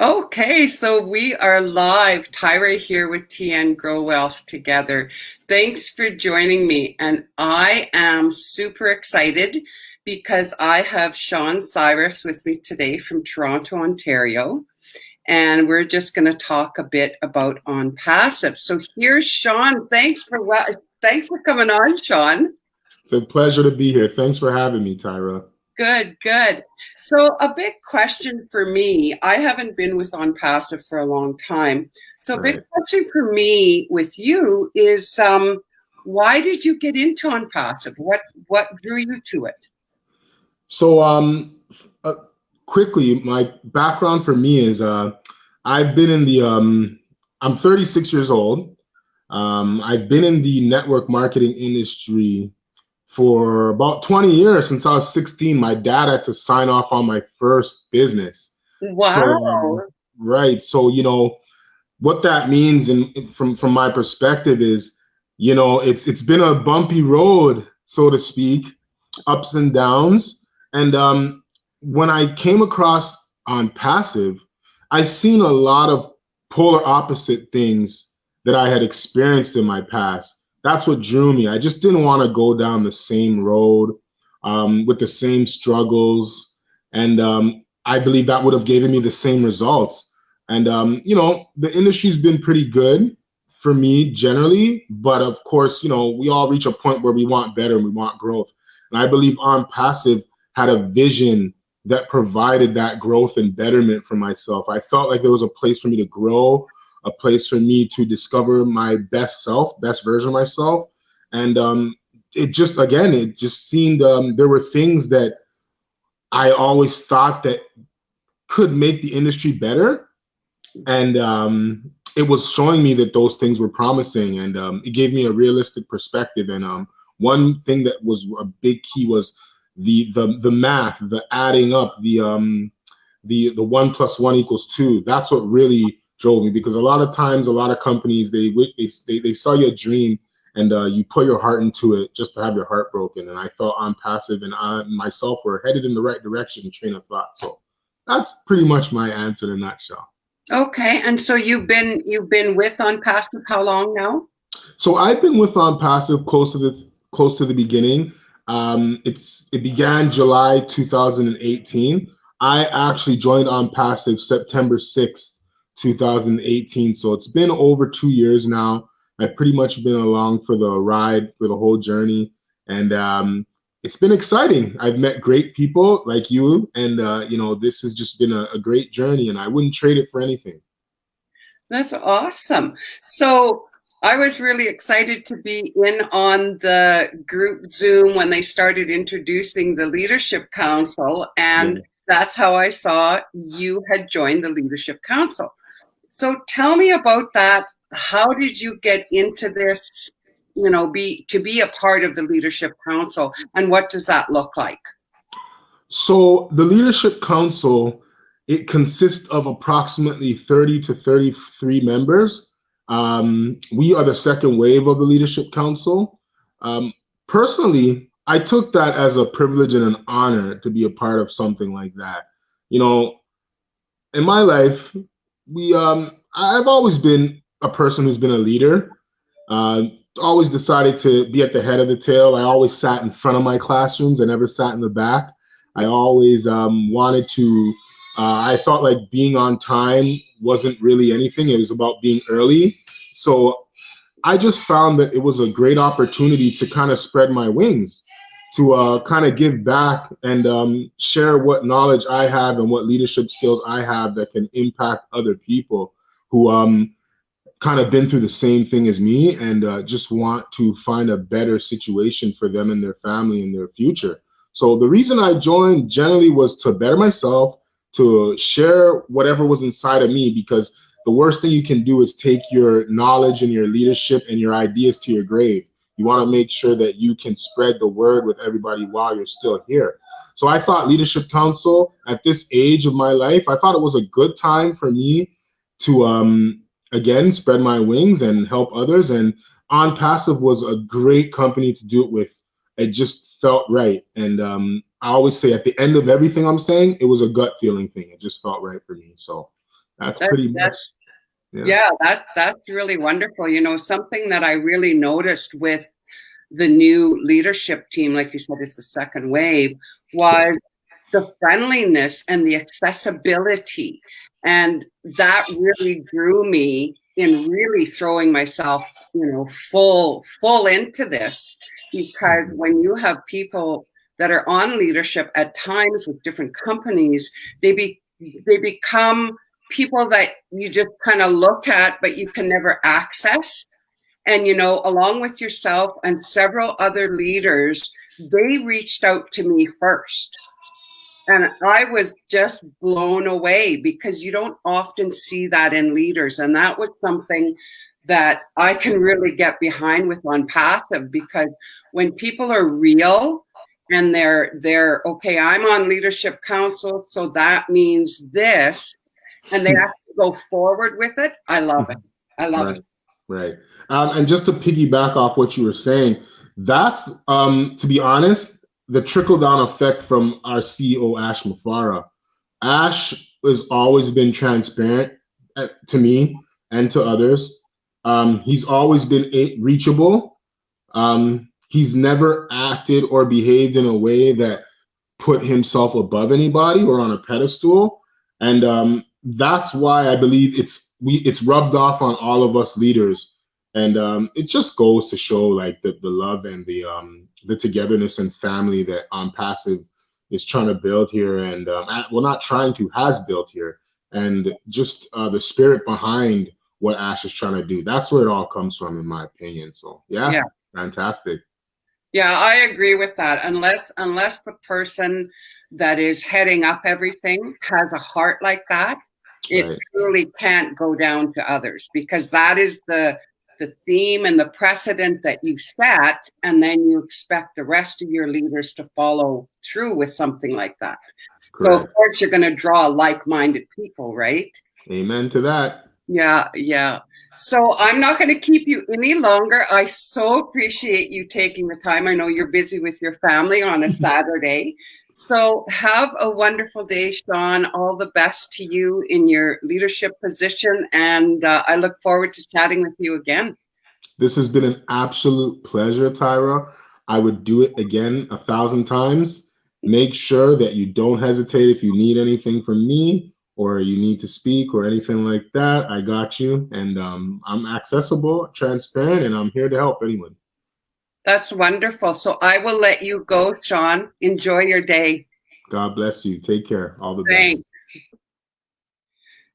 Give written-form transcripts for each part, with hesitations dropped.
Okay, so we are live. Tyra here with TN Grow Wealth together. Thanks for joining me. And I am super excited because I have Cyrus with me today from Toronto, Ontario. And we're just going to talk a bit about Onpassive. So here's Sean. Thanks for coming on, Sean. It's a pleasure to be here. Thanks for having me, Tyra. Good, good. So a big question for me, I haven't been with Onpassive for a long time. So a big Right. question for me with you is why did you get into Onpassive? What drew you to it? So, uh, quickly, my background for me is I've been in the I'm 36 years old. I've been in the network marketing industry for about 20 years. Since I was 16. My dad had to sign off on my first business. So, Wow. right. So, what that means, and from my perspective, is, it's been a bumpy road, so to speak, ups and downs. And when I came across Onpassive, I seen a lot of polar opposite things that I had experienced in my past. That's what drew me. I just didn't want to go down the same road with the same struggles, and I believe that would have given me the same results. And the industry's been pretty good for me generally, but of course, we all reach a point where we want better and we want growth. And I believe Onpassive had a vision that provided that growth and betterment for myself. I felt like there was a place for me to grow, a place for me to discover my best self, best version of myself. And it just seemed there were things that I always thought that could make the industry better. And it was showing me that those things were promising, and it gave me a realistic perspective. And one thing that was a big key was the math, the adding up, the 1 + 1 = 2. That's what really drove me, because a lot of times, a lot of companies, they sell you a dream, and you put your heart into it just to have your heart broken. And I felt Onpassive and I myself were headed in the right direction, train of thought. So that's pretty much my answer in a nutshell. Okay, and so you've been with Onpassive how long now? So I've been with Onpassive close to the beginning. It began July 2018. I actually joined Onpassive September 6th, 2018. So it's been over 2 years now. I've pretty much been along for the ride, for the whole journey, and it's been exciting. I've met great people like you, and this has just been a great journey, and I wouldn't trade it for anything. That's awesome. So I was really excited to be in on the group Zoom when they started introducing the Leadership Council, Yeah. and that's how I saw you had joined the Leadership Council. So tell me about that. How did you get into this, be a part of the Leadership Council, and what does that look like? So the Leadership Council, it consists of approximately 30 to 33 members. We are the second wave of the Leadership Council. Personally, I took that as a privilege and an honor to be a part of something like that. You know, in my life, I've always been a person who's been a leader. Uh, Always decided to be at the head of the tail. I always sat in front of my classrooms. I never sat in the back. I always wanted to. I felt like being on time wasn't really anything. It was about being early. So I just found that it was a great opportunity to kind of spread my wings, to kind of give back and share what knowledge I have and what leadership skills I have that can impact other people who kind of been through the same thing as me, and just want to find a better situation for them and their family and their future. So the reason I joined generally was to better myself, to share whatever was inside of me, because the worst thing you can do is take your knowledge and your leadership and your ideas to your grave. You want to make sure that you can spread the word with everybody while you're still here. So I thought Leadership Council, at this age of my life, I thought it was a good time for me to again spread my wings and help others. And Onpassive was a great company to do it with. It just felt right. And I always say at the end of everything I'm saying, it was a gut feeling thing. It just felt right for me. So That's That, pretty that much, yeah. yeah, that's really wonderful. You know, something that I really noticed with the new leadership team, like you said, it's the second wave, Yes. was the friendliness and the accessibility. And that really drew me in really throwing myself, you know, full into this. Because Mhm. when you have people that are on leadership at times with different companies, they become people that you just kind of look at, but you can never access. And, you know, along with yourself and several other leaders, they reached out to me first. And I was just blown away because you don't often see that in leaders. And that was something that I can really get behind with Onpassive, because when people are real and they're okay, I'm on leadership council, so that means this, and they actually go forward with it, I love it. I love Right, it. right. And just to piggyback off what you were saying, that's to be honest, the trickle down effect from our CEO Ash Mafara. Ash has always been transparent to me and to others. He's always been reachable. He's never acted or behaved in a way that put himself above anybody or on a pedestal, and that's why I believe it's rubbed off on all of us leaders, and it just goes to show like the love and the togetherness and family that Passive is trying to build here, and well, not trying to, has built here, and just the spirit behind what Ash is trying to do. That's where it all comes from, in my opinion. So yeah, Yeah. fantastic. Yeah, I agree with that. Unless the person that is heading up everything has a heart like that, it Right. truly can't go down to others, because that is the theme and the precedent that you set, and then you expect the rest of your leaders to follow through with something like that. So of Correct. course you're going to draw like-minded people, right? Amen to that. Yeah, yeah. So I'm not going to keep you any longer. I so appreciate you taking the time. I know you're busy with your family on a Saturday. So have a wonderful day, Sean. All the best to you in your leadership position. And I look forward to chatting with you again. This has been an absolute pleasure, Tyra. I would do it again 1,000 times. Make sure that you don't hesitate if you need anything from me or you need to speak or anything like that. I got you. And I'm accessible, transparent, and I'm here to help anyone. That's wonderful. So I will let you go, Sean. Enjoy your day. God bless you. Take care. All the Thanks. best.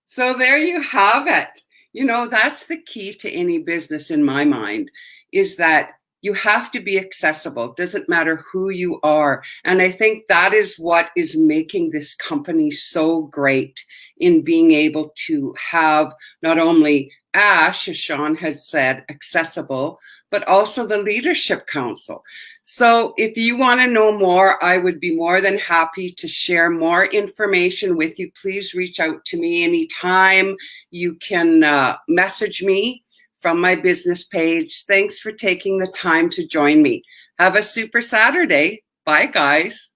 So there you have it. You know, that's the key to any business in my mind, is that you have to be accessible. It doesn't matter who you are. And I think that is what is making this company so great, in being able to have not only Ash, as Sean has said, accessible, but also the Leadership Council. So if you want to know more, I would be more than happy to share more information with you. Please reach out to me anytime. You can message me from my business page. Thanks for taking the time to join me. Have a super Saturday. Bye, guys.